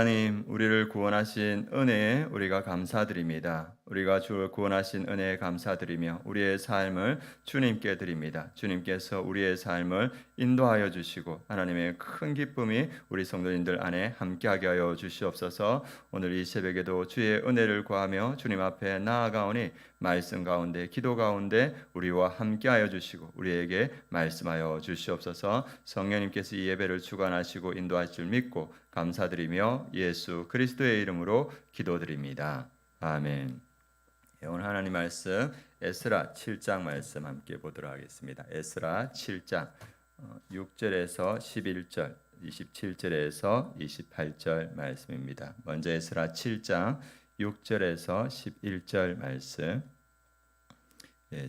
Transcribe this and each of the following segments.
하나님, 우리를 구원하신 은혜에 우리가 감사드립니다. 우리가 주를 구원하신 은혜에 감사드리며 우리의 삶을 주님께 드립니다. 주님께서 우리의 삶을 인도하여 주시고 하나님의 큰 기쁨이 우리 성도님들 안에 함께하게 하여 주시옵소서. 오늘 이 새벽에도 주의 은혜를 구하며 주님 앞에 나아가오니 말씀 가운데 기도 가운데 우리와 함께하여 주시고 우리에게 말씀하여 주시옵소서. 성령님께서 이 예배를 주관하시고 인도하실 줄 믿고 감사드리며 예수 그리스도의 이름으로 기도드립니다. 아멘. 오늘 하나님 말씀 에스라 7장 말씀 함께 보도록 하겠습니다. 에스라 7장 6절에서 11절, 27절에서 28절 말씀입니다. 먼저 에스라 7장 6절에서 11절 말씀.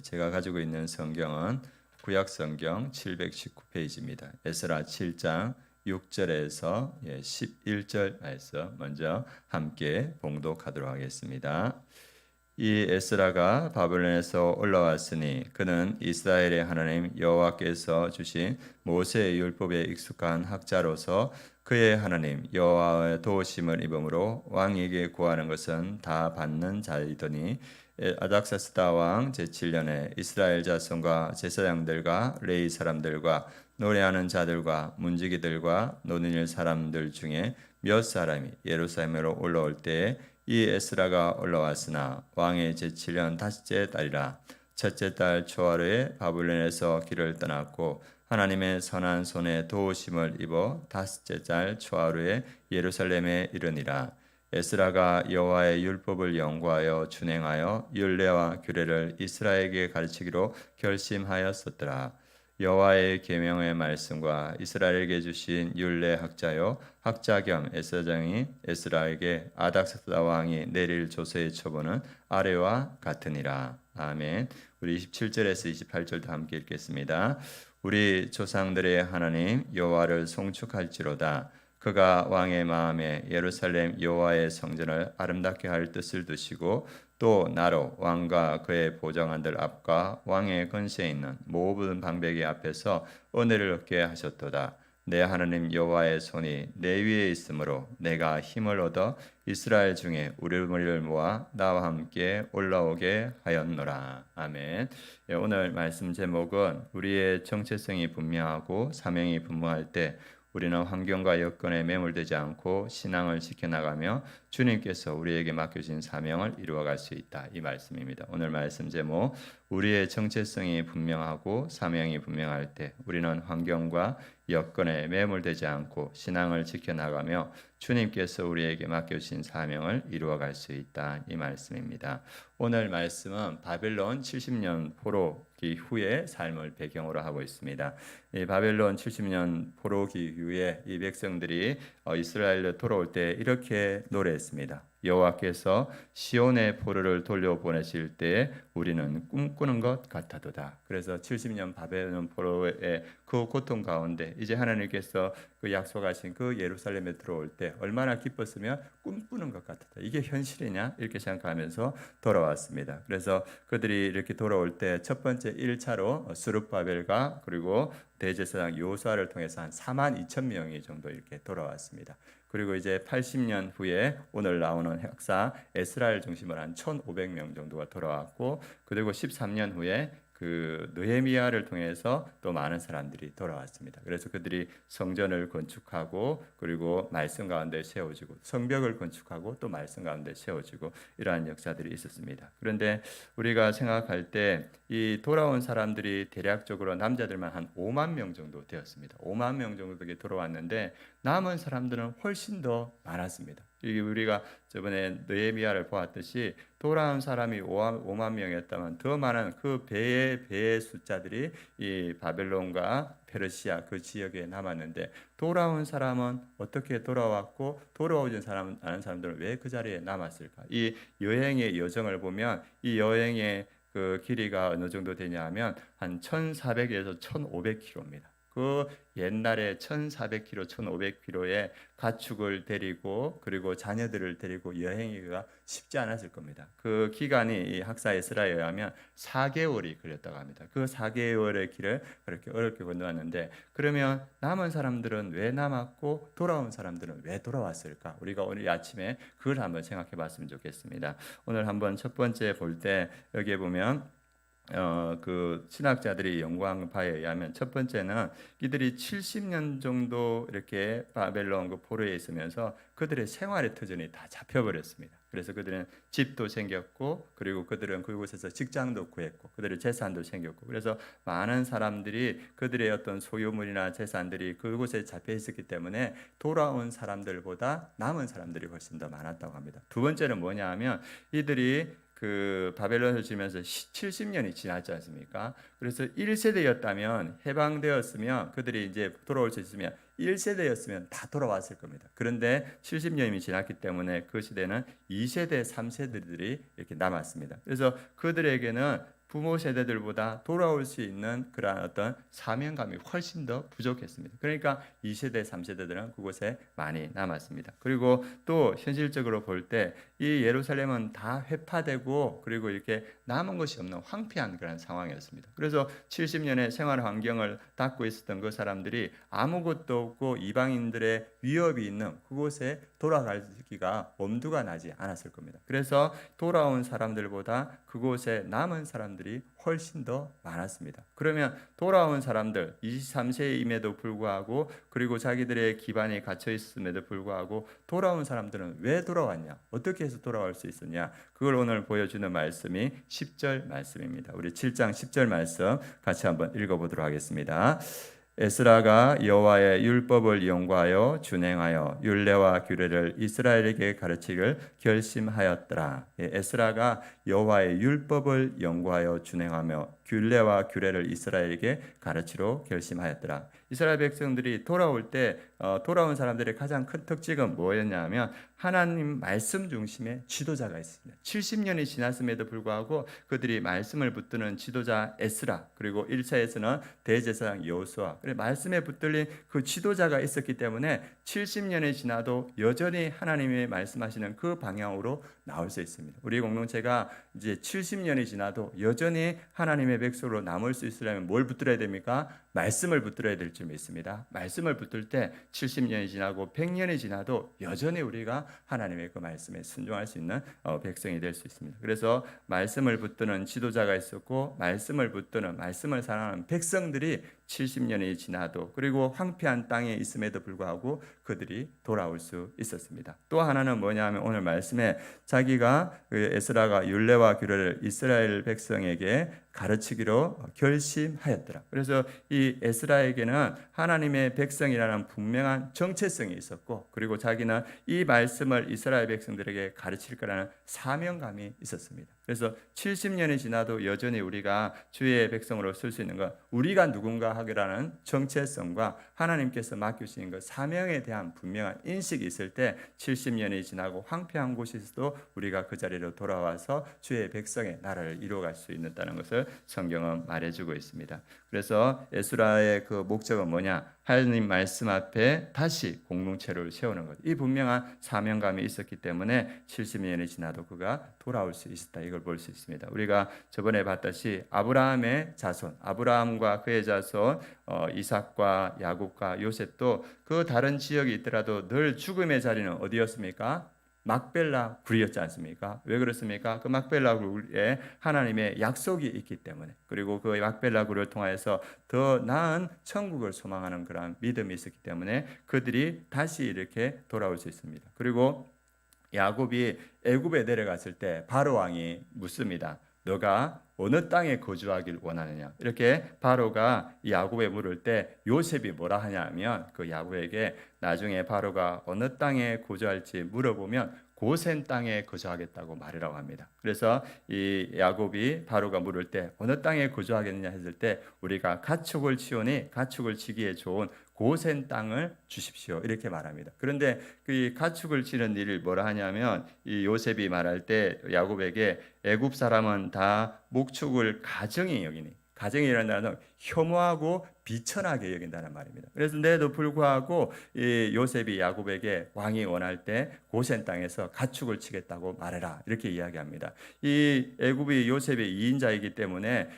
제가 가지고 있는 성경은 구약 성경 719페이지입니다. 에스라 7장 6절에서 11절 말씀 먼저 함께 봉독하도록 하겠습니다. 이 에스라가 바벨론에서 올라왔으니 그는 이스라엘의 하나님 여호와께서 주신 모세의 율법에 익숙한 학자로서 그의 하나님 여호와의 도우심을 입음으로 왕에게 구하는 것은 다 받는 자이더니 아닥사스다 왕 제7년에 이스라엘 자손과 제사장들과 레위 사람들과 노래하는 자들과 문지기들과 노는 사람들 중에 몇 사람이 예루살렘으로 올라올 때에 이 에스라가 올라왔으나 왕의 제7년 다섯째 달이라 첫째 달 초하루에 바벨론에서 길을 떠났고 하나님의 선한 손에 도우심을 입어 다섯째 달 초하루에 예루살렘에 이르니라. 에스라가 여호와의 율법을 연구하여 준행하여 율례와 규례를 이스라엘에게 가르치기로 결심하였었더라. 여호와의 계명의 말씀과 이스라엘에게 주신 율례 학자요 학자 겸 에스라장이 에스라에게 아닥사스다 왕이 내릴 조서의 처분은 아래와 같으니라. 아멘. 우리 27절에서 28절도 함께 읽겠습니다. 우리 조상들의 하나님 여호와를 송축할지로다. 그가 왕의 마음에 예루살렘 여호와의 성전을 아름답게 할 뜻을 두시고 또 나로 왕과 그의 보좌관들 앞과 왕의 근세에 있는 모든 방백이 앞에서 은혜를 얻게 하셨도다. 내 하나님 여호와의 손이 내 위에 있으므로 내가 힘을 얻어 이스라엘 중에 우리를 모아 나와 함께 올라오게 하였노라. 아멘. 오늘 말씀 제목은 우리의 정체성이 분명하고 사명이 분명할 때 우리는 환경과 여건에 매몰되지 않고 신앙을 지켜나가며 주님께서 우리에게 맡겨진 사명을 이루어갈 수 있다. 이 말씀입니다. 오늘 말씀 제목 우리의 정체성이 분명하고 사명이 분명할 때 우리는 환경과 여건에 매몰되지 않고 신앙을 지켜나가며 주님께서 우리에게 맡겨주신 사명을 이루어갈 수 있다. 이 말씀입니다. 오늘 말씀은 바벨론 70년 포로기 후의 삶을 배경으로 하고 있습니다. 이 바벨론 70년 포로기 후에 이 백성들이 이스라엘로 돌아올 때 이렇게 노래했습니다. 여호와께서 시온의 포로를 돌려보내실 때 우리는 꿈꾸는 것 같아도다. 그래서 70년 바벨론 포로의 그 고통 가운데 이제 하나님께서 그 약속하신 그 예루살렘에 들어올 때 얼마나 기뻤으면 꿈꾸는 것 같았다. 이게 현실이냐? 이렇게 생각하면서 돌아왔습니다. 그래서 그들이 이렇게 돌아올 때 첫 번째 1차로 스룹바벨과 그리고 대제사장 요수아를 통해서 한 4만 2천 명이 정도 이렇게 돌아왔습니다. 그리고 이제 80년 후에 오늘 나오는 학사 에스라엘 중심으로 한 1,500명 정도가 돌아왔고 그리고 13년 후에 그 느헤미야를 통해서 또 많은 사람들이 돌아왔습니다. 그래서 그들이 성전을 건축하고 그리고 말씀 가운데 세워지고 성벽을 건축하고 또 말씀 가운데 세워지고 이러한 역사들이 있었습니다. 그런데 우리가 생각할 때 이 돌아온 사람들이 대략적으로 남자들만 한 5만 명 정도 되었습니다. 5만 명 정도 돌아왔는데 남은 사람들은 훨씬 더 많았습니다. 우리가 저번에 느헤미야를 보았듯이 돌아온 사람이 5만 명이었다면 더 많은 그 배의 숫자들이 이 바벨론과 페르시아 그 지역에 남았는데 돌아온 사람은 어떻게 돌아왔고 돌아오진 사람 아는 사람들은 왜 그 자리에 남았을까? 이 여행의 여정을 보면 이 여행의 그 길이가 어느 정도 되냐면 한 1,400에서 1,500km입니다. 그 옛날에 1,400km, 1,500km의 가축을 데리고 그리고 자녀들을 데리고 여행하기가 쉽지 않았을 겁니다. 그 기간이 이 학사 에스라에 의하면 4개월이 걸렸다고 합니다. 그 4개월의 길을 그렇게 어렵게 건너왔는데 그러면 남은 사람들은 왜 남았고 돌아온 사람들은 왜 돌아왔을까? 우리가 오늘 아침에 그걸 한번 생각해 봤으면 좋겠습니다. 오늘 한번 첫 번째 볼 때 여기에 보면 그 신학자들이 연구한 바에 의하면 첫 번째는 이들이 70년 정도 이렇게 바벨론 그 포로에 있으면서 그들의 생활의 터전이 다 잡혀버렸습니다. 그래서 그들은 집도 생겼고 그리고 그들은 그곳에서 직장도 구했고 그들의 재산도 생겼고 그래서 많은 사람들이 그들의 어떤 소유물이나 재산들이 그곳에 잡혀 있었기 때문에 돌아온 사람들보다 남은 사람들이 훨씬 더 많았다고 합니다. 두 번째는 뭐냐 하면 이들이 그 바벨론을 지면서 70년이 지났지 않습니까? 그래서 1세대였다면 해방되었으면 그들이 이제 돌아올 수 있으면 1세대였으면 다 돌아왔을 겁니다. 그런데 70년이 지났기 때문에 그 시대는 2세대, 3세대들이 이렇게 남았습니다. 그래서 그들에게는 부모 세대들보다 돌아올 수 있는 그러한 어떤 사명감이 훨씬 더 부족했습니다. 그러니까 2세대, 3세대들은 그곳에 많이 남았습니다. 그리고 또 현실적으로 볼 때 이 예루살렘은 다 회파되고 그리고 이렇게 남은 것이 없는 황폐한 그런 상황이었습니다. 그래서 70년의 생활 환경을 닦고 있었던 그 사람들이 아무것도 없고 이방인들의 위협이 있는 그곳에 돌아가기가 엄두가 나지 않았을 겁니다. 그래서 돌아온 사람들보다 그곳에 남은 사람들이 훨씬 더 많았습니다. 그러면 돌아온 사람들 23세임에도 불구하고 그리고 자기들의 기반이 갇혀 있음에도 불구하고 돌아온 사람들은 왜 돌아왔냐? 어떻게 해서 돌아올 수 있었냐? 그걸 오늘 보여주는 말씀이 10절 말씀입니다. 우리 7장 10절 말씀 같이 한번 읽어보도록 하겠습니다. 에스라가 여호와의 율법을 연구하여 준행하여 율례와 규례를 이스라엘에게 가르치기를 결심하였더라. 에스라가 여호와의 율법을 연구하여 준행하며 율례와 규례를 이스라엘에게 가르치러 결심하였더라. 이스라엘 백성들이 돌아올 때 돌아온 사람들의 가장 큰 특징은 뭐였냐면 하나님 말씀 중심의 지도자가 있습니다. 70년이 지났음에도 불구하고 그들이 말씀을 붙드는 지도자 에스라 그리고 1차에서는 대제사장 여호수아 말씀에 붙들린 그 지도자가 있었기 때문에 70년이 지나도 여전히 하나님의 말씀하시는 그 방향으로 나올 수 있습니다. 우리 공동체가 이제 70년이 지나도 여전히 하나님의 백성으로 남을 수 있으려면 뭘 붙들어야 됩니까? 말씀을 붙들어야 될 줄 믿습니다. 말씀을 붙들 때 70년이 지나고 100년이 지나도 여전히 우리가 하나님의 그 말씀에 순종할 수 있는 백성이 될 수 있습니다. 그래서 말씀을 붙드는 지도자가 있었고 말씀을 붙드는 말씀을 사랑하는 백성들이 70년이 지나도 그리고 황폐한 땅에 있음에도 불구하고 그들이 돌아올 수 있었습니다. 또 하나는 뭐냐면 오늘 말씀에 자기가 에스라가 율례와 규례를 이스라엘 백성에게 가르치기로 결심하였더라. 그래서 이 에스라에게는 하나님의 백성이라는 분명한 정체성이 있었고 그리고 자기는 이 말씀을 이스라엘 백성들에게 가르칠 거라는 사명감이 있었습니다. 그래서 70년이 지나도 여전히 우리가 주의 백성으로 쓸 수 있는 것 우리가 누군가 하기라는 정체성과 하나님께서 맡기신 것 사명에 대한 분명한 인식이 있을 때 70년이 지나고 황폐한 곳에서도 우리가 그 자리로 돌아와서 주의 백성의 나라를 이루어갈 수 있다는 것을 성경은 말해주고 있습니다. 그래서 에스라의 그 목적은 뭐냐? 하나님 말씀 앞에 다시 공동체를 세우는 것. 이 분명한 사명감이 있었기 때문에 70년이 지나도 그가 돌아올 수 있었다. 이걸 볼 수 있습니다. 우리가 저번에 봤듯이 아브라함의 자손, 아브라함과 그의 자손 이삭과 야곱과 요셉도 그 다른 지역이 있더라도 늘 죽음의 자리는 어디였습니까? 막벨라 굴이었지 않습니까? 왜 그렇습니까? 그 막벨라 굴에 하나님의 약속이 있기 때문에 그리고 그 막벨라 굴을 통하여서 더 나은 천국을 소망하는 그런 믿음이 있었기 때문에 그들이 다시 이렇게 돌아올 수 있습니다. 그리고 야곱이 애굽에 내려갔을 때 바로 왕이 묻습니다. 너가 어느 땅에 거주하길 원하느냐? 이렇게 바로가 야곱에 물을 때 요셉이 뭐라 하냐면 그 야곱에게 나중에 바로가 어느 땅에 거주할지 물어보면 고센 땅에 거주하겠다고 말이라고 합니다. 그래서 이 야곱이 바로가 물을 때 어느 땅에 거주하겠느냐 했을 때 우리가 가축을 치오니 가축을 치기에 좋은 고센 땅을 주십시오 이렇게 말합니다. 그런데 그 가축을 치는 일을 뭐라 하냐면 이 요셉이 말할 때 야곱에게 애굽 사람은 다 목축을 가정이 여기니 가정이라는 단어는 혐오하고 비천하게 여긴다는 말입니다. 그래서인데도 불구하고 이 요셉이 야곱에게 왕이 원할 때 고센 땅에서 가축을 치겠다고 말해라 이렇게 이야기합니다. 이 애굽이 요셉의 2인자이기 때문에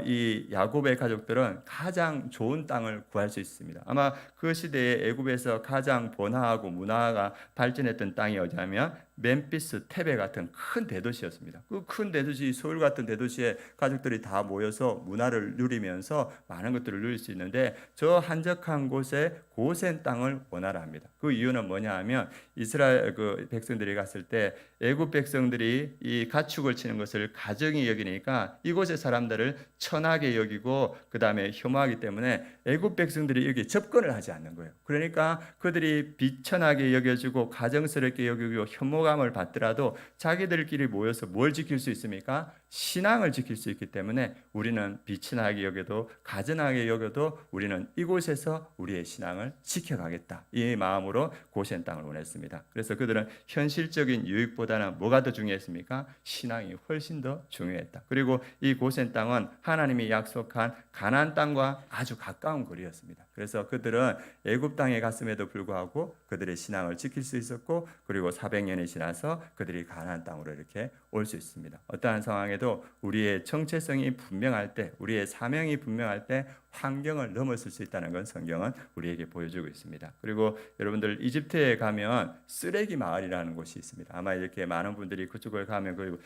이 야곱의 가족들은 가장 좋은 땅을 구할 수 있습니다. 아마 그 시대에 애굽에서 가장 번화하고 문화가 발전했던 땅이 어디냐면 멤피스, 테베 같은 큰 대도시였습니다. 그 큰 대도시, 서울 같은 대도시에 가족들이 다 모여서 문화를 누리면서 많은 것들을 누릴 수 있는데 저 한적한 곳에 고센 땅을 원하라 합니다. 그 이유는 뭐냐 하면 이스라엘 그 백성들이 갔을 때 애굽 백성들이 이 가축을 치는 것을 가정이 여기니까 이곳의 사람들을 천하게 여기고 그 다음에 혐오하기 때문에 애굽 백성들이 여기 접근을 하지 않는 거예요. 그러니까 그들이 비천하게 여겨지고 가정스럽게 여기고 혐오감을 받더라도 자기들끼리 모여서 뭘 지킬 수 있습니까? 신앙을 지킬 수 있기 때문에 우리는 비천하게 여겨도 가증하게 여겨도 우리는 이곳에서 우리의 신앙을 지켜가겠다. 이 마음으로 고센 땅을 원했습니다. 그래서 그들은 현실적인 유익보다는 뭐가 더 중요했습니까? 신앙이 훨씬 더 중요했다. 그리고 이 고센 땅은 하나님이 약속한 가나안 땅과 아주 가까운 거리였습니다. 그래서 그들은 애굽 땅에 갔음에도 불구하고 그들의 신앙을 지킬 수 있었고 그리고 400년이 지나서 그들이 가나안 땅으로 이렇게 올 수 있습니다. 어떠한 상황에도 우리의 정체성이 분명할 때, 우리의 사명이 분명할 때 환경을 넘어설 수 있다는 건 성경은 우리에게 보여주고 있습니다. 그리고 여러분들 이집트에 가면 쓰레기 마을이라는 곳이 있습니다. 아마 이렇게 많은 분들이 그쪽을 가면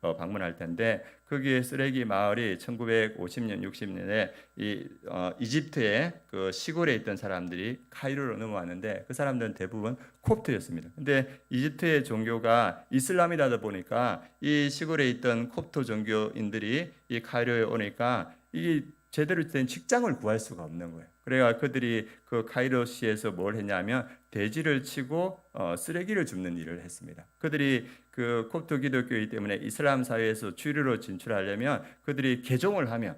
방문할 텐데 거기에 쓰레기 마을이 1950년, 60년에 이집트의 그 시골에 있던 사람들이 카이로로 넘어왔는데 그 사람들은 대부분 콥트였습니다. 근데 이집트의 종교가 이슬람이다 보니까 이 시골에 있던 콥트 종교인들이 이 카이로에 오니까 이 제대로 된 직장을 구할 수가 없는 거예요. 그래가 그들이 그 카이로시에서 뭘 했냐면 돼지를 치고 쓰레기를 줍는 일을 했습니다. 그들이 그 콥트 기독교이기 때문에 이슬람 사회에서 주류로 진출하려면 그들이 개종을 하면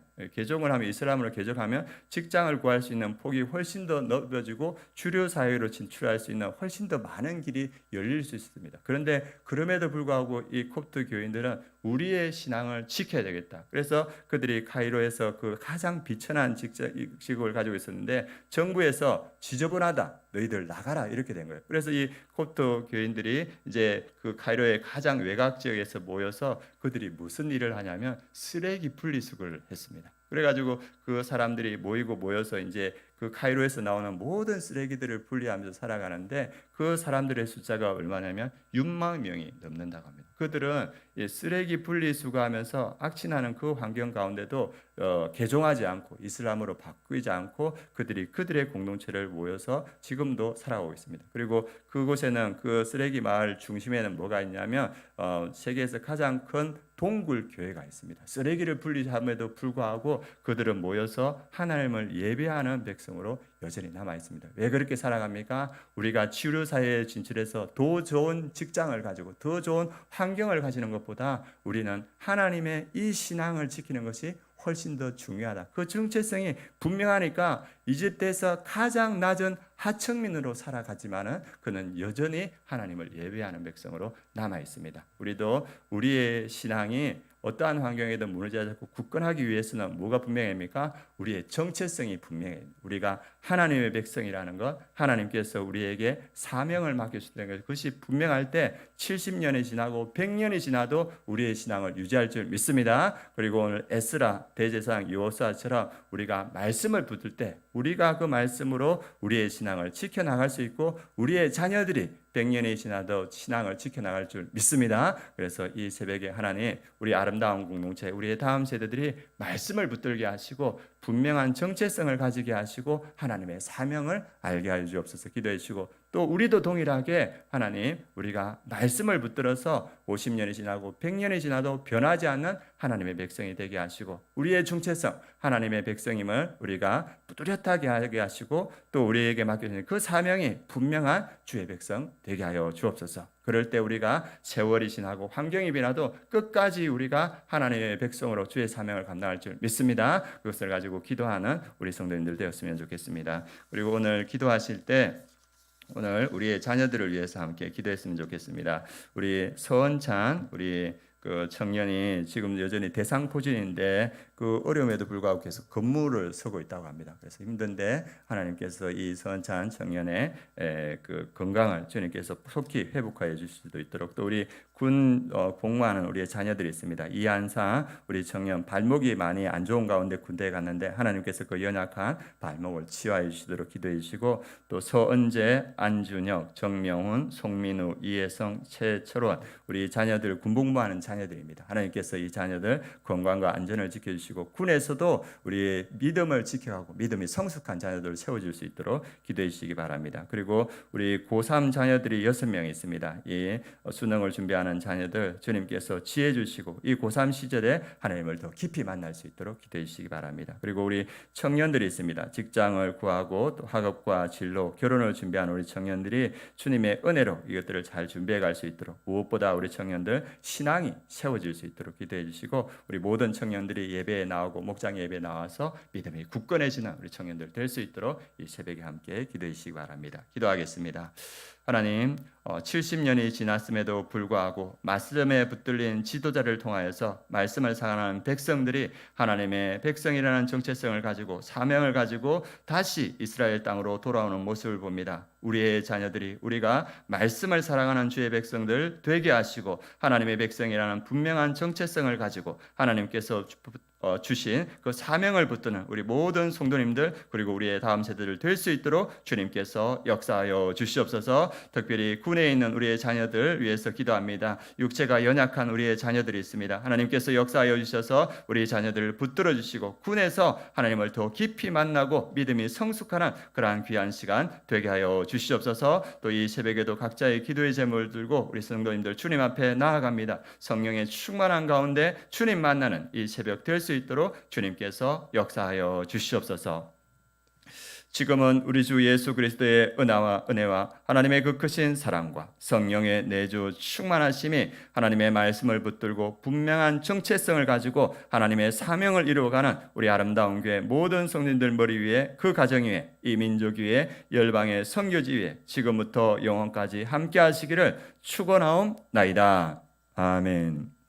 이슬람으로 개종하면 직장을 구할 수 있는 폭이 훨씬 더 넓어지고 주류 사회로 진출할 수 있는 훨씬 더 많은 길이 열릴 수 있습니다. 그런데 그럼에도 불구하고 이 콥트 교인들은 우리의 신앙을 지켜야 되겠다. 그래서 그들이 카이로에서 그 가장 비천한 직업을 가지고 있었는데 정부에서 지저분하다. 너희들 나가라 이렇게 된 거예요. 그래서 이 콥트 교인들이 이제 그 카이로의 가장 외곽 지역에서 모여서 그들이 무슨 일을 하냐면 쓰레기 분리수거를 했습니다. 그래가지고 그 사람들이 모여서 이제 그 카이로에서 나오는 모든 쓰레기들을 분리하면서 살아가는데 그 사람들의 숫자가 얼마냐면 6만 명이 넘는다고 합니다. 그들은 쓰레기 분리수거하면서 악취나는 그 환경 가운데도 개종하지 않고 이슬람으로 바꾸지 않고 그들의 공동체를 모여서 지금도 살아오고 있습니다. 그리고 그곳에는 그 쓰레기 마을 중심에는 뭐가 있냐면 세계에서 가장 큰 동굴 교회가 있습니다. 쓰레기를 분리함에도 불구하고 그들은 모여서 하나님을 예배하는 백성으로 여전히 남아 있습니다. 왜 그렇게 살아갑니까? 우리가 주류 사회에 진출해서 더 좋은 직장을 가지고 더 좋은 환경을 가지는 것보다 우리는 하나님의 이 신앙을 지키는 것이 훨씬 더 중요하다. 그 정체성이 분명하니까 이집트에서 가장 낮은 하층민으로 살아가지만은 그는 여전히 하나님을 예배하는 백성으로 남아 있습니다. 우리도 우리의 신앙이 어떠한 환경에든 무너지지 않고 굳건하기 위해서는 뭐가 분명합니까? 우리의 정체성이 분명해요. 우리가 하나님의 백성이라는 것, 하나님께서 우리에게 사명을 맡겨주셨다는 것, 그것이 분명할 때 70년이 지나고 100년이 지나도 우리의 신앙을 유지할 줄 믿습니다. 그리고 오늘 에스라 대제사장 여호수아처럼 우리가 말씀을 붙들 때 우리가 그 말씀으로 우리의 신앙을 지켜나갈 수 있고 우리의 자녀들이 100년이 지나도 신앙을 지켜나갈 줄 믿습니다. 그래서 이 새벽에 하나님 우리 아름다운 공동체 우리의 다음 세대들이 말씀을 붙들게 하시고 분명한 정체성을 가지게 하시고 하나님의 사명을 알게 하여 주옵소서. 기도해 주시고 또 우리도 동일하게 하나님 우리가 말씀을 붙들어서 50년이 지나고 100년이 지나도 변하지 않는 하나님의 백성이 되게 하시고 우리의 정체성 하나님의 백성임을 우리가 뚜렷하게 하게 하시고 또 우리에게 맡겨진 그 사명이 분명한 주의 백성 되게 하여 주옵소서. 그럴 때 우리가 세월이 지나고 환경이 변화도 끝까지 우리가 하나님의 백성으로 주의 사명을 감당할 줄 믿습니다. 그것을 가지고 기도하는 우리 성도님들 되었으면 좋겠습니다. 그리고 오늘 기도하실 때 오늘 우리의 자녀들을 위해서 함께 기도했으면 좋겠습니다. 우리 서원찬 우리 그 청년이 지금 여전히 대상포진인데 그 어려움에도 불구하고 계속 근무를 서고 있다고 합니다. 그래서 힘든데 하나님께서 이 선찬 청년의 그 건강을 주님께서 속히 회복하여 주실 수도 있도록, 또 우리 군 복무하는 우리의 자녀들이 있습니다. 이한상 우리 청년 발목이 많이 안 좋은 가운데 군대에 갔는데 하나님께서 그 연약한 발목을 치유하여 주시도록 기도해 주시고, 또 서은재, 안준혁, 정명훈, 송민우, 이혜성, 최철원 우리 자녀들 군 복무하는 자녀들입니다. 하나님께서 이 자녀들 건강과 안전을 지켜주시고 군에서도 우리의 믿음을 지켜가고 믿음이 성숙한 자녀들을 세워줄 수 있도록 기도해 주시기 바랍니다. 그리고 우리 고3 자녀들이 6명 있습니다. 이 수능을 준비하는 자녀들 주님께서 지혜 주시고 이 고3 시절에 하나님을 더 깊이 만날 수 있도록 기도해 주시기 바랍니다. 그리고 우리 청년들이 있습니다. 직장을 구하고 또 학업과 진로, 결혼을 준비하는 우리 청년들이 주님의 은혜로 이것들을 잘 준비해 갈 수 있도록, 무엇보다 우리 청년들 신앙이 세워질 수 있도록 기도해 주시고, 우리 모든 청년들이 예배에 나오고 목장 예배에 나와서 믿음이 굳건해지는 우리 청년들 될 수 있도록 이 새벽에 함께 기도해 주시기 바랍니다. 기도하겠습니다. 하나님, 70년이 지났음에도 불구하고 말씀에 붙들린 지도자를 통하여서 말씀을 사랑하는 백성들이 하나님의 백성이라는 정체성을 가지고 사명을 가지고 다시 이스라엘 땅으로 돌아오는 모습을 봅니다. 우리의 자녀들이 우리가 말씀을 사랑하는 주의 백성들 되게 하시고 하나님의 백성이라는 분명한 정체성을 가지고 하나님께서 주신 그 사명을 붙드는 우리 모든 성도님들, 그리고 우리의 다음 세대들 될 수 있도록 주님께서 역사하여 주시옵소서. 특별히 군에 있는 우리의 자녀들 위해서 기도합니다. 육체가 연약한 우리의 자녀들이 있습니다. 하나님께서 역사하여 주셔서 우리 자녀들을 붙들어 주시고 군에서 하나님을 더 깊이 만나고 믿음이 성숙하는 그러한 귀한 시간 되게 하여 주시옵소서. 또 이 새벽에도 각자의 기도의 제목을 들고 우리 성도님들 주님 앞에 나아갑니다. 성령의 충만한 가운데 주님 만나는 이 새벽 될 수 있도록 주님께서 역사하여 주시옵소서. 지금은 우리 주 예수 그리스도의 은혜와 하나님의 그 크신 사랑과 성령의 내주 충만하심이 하나님의 말씀을 붙들고 분명한 정체성을 가지고 하나님의 사명을 이루어가는 우리 아름다운 교회 모든 성도님들 머리 위에, 그 가정 위에, 이 민족 위에, 열방의 선교지 위에 지금부터 영원까지 함께 하시기를 축원하옵나이다. 아멘.